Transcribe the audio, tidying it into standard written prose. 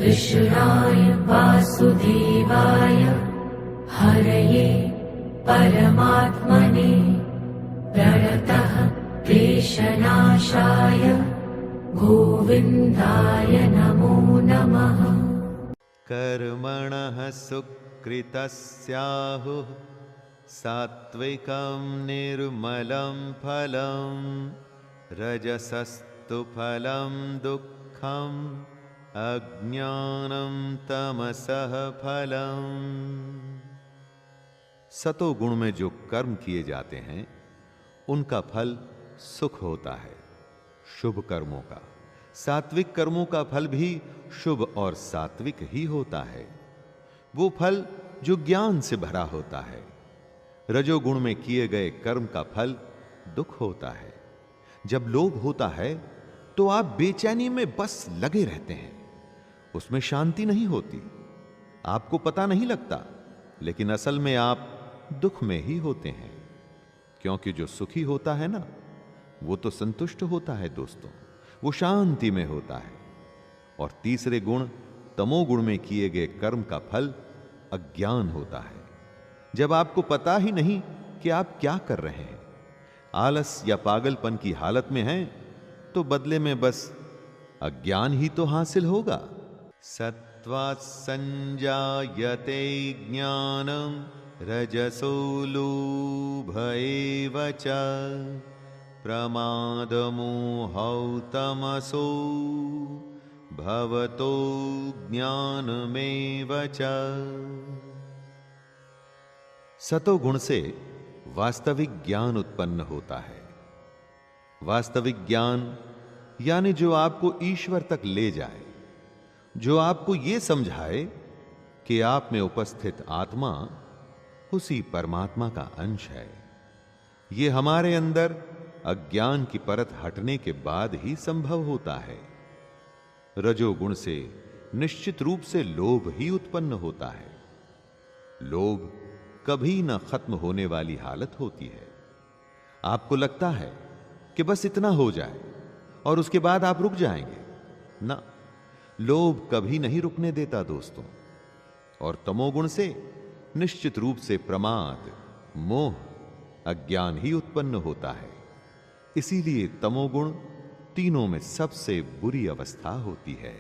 कृष्णाय वासुदेवाय हरये परमात्मने प्रणतः क्लेशनाशाय गोविन्दाय नमो नमः। कर्मणः सुकृतस्याहुः सात्विकं निर्मलं फलं रजसस्तु फलं दुःखम् अज्ञानं तमसः फलम्। सतोगुण में जो कर्म किए जाते हैं उनका फल सुख होता है, शुभ कर्मों का। सात्विक कर्मों का फल भी शुभ और सात्विक ही होता है। वो फल जो ज्ञान से भरा होता है। रजोगुण में किए गए कर्म का फल दुख होता है। जब लोभ होता है तो आप बेचैनी में बस लगे रहते हैं, उसमें शांति नहीं होती, आपको पता नहीं लगता, लेकिन असल में आप दुख में ही होते हैं। क्योंकि जो सुखी होता है ना, वो तो संतुष्ट होता है दोस्तों, वो शांति में होता है। और तीसरे गुण तमोगुण में किए गए कर्म का फल अज्ञान होता है। जब आपको पता ही नहीं कि आप क्या कर रहे हैं, आलस या पागलपन की हालत में हैं, तो बदले में बस अज्ञान ही तो हासिल होगा। सत्त्वात् संजायते ज्ञानं रजसो लोभ एव च प्रमादमोहौ तमसो भवतो ज्ञानमेव च। सतोगुण से वास्तविक ज्ञान उत्पन्न होता है। वास्तविक ज्ञान यानी जो आपको ईश्वर तक ले जाए, जो आपको यह समझाए कि आप में उपस्थित आत्मा उसी परमात्मा का अंश है। यह हमारे अंदर अज्ञान की परत हटने के बाद ही संभव होता है। रजोगुण से निश्चित रूप से लोभ ही उत्पन्न होता है। लोभ कभी न खत्म होने वाली हालत होती है। आपको लगता है कि बस इतना हो जाए और उसके बाद आप रुक जाएंगे। ना, लोभ कभी नहीं रुकने देता दोस्तों। और तमोगुण से निश्चित रूप से प्रमाद, मोह, अज्ञान ही उत्पन्न होता है। इसीलिए तमोगुण तीनों में सबसे बुरी अवस्था होती है।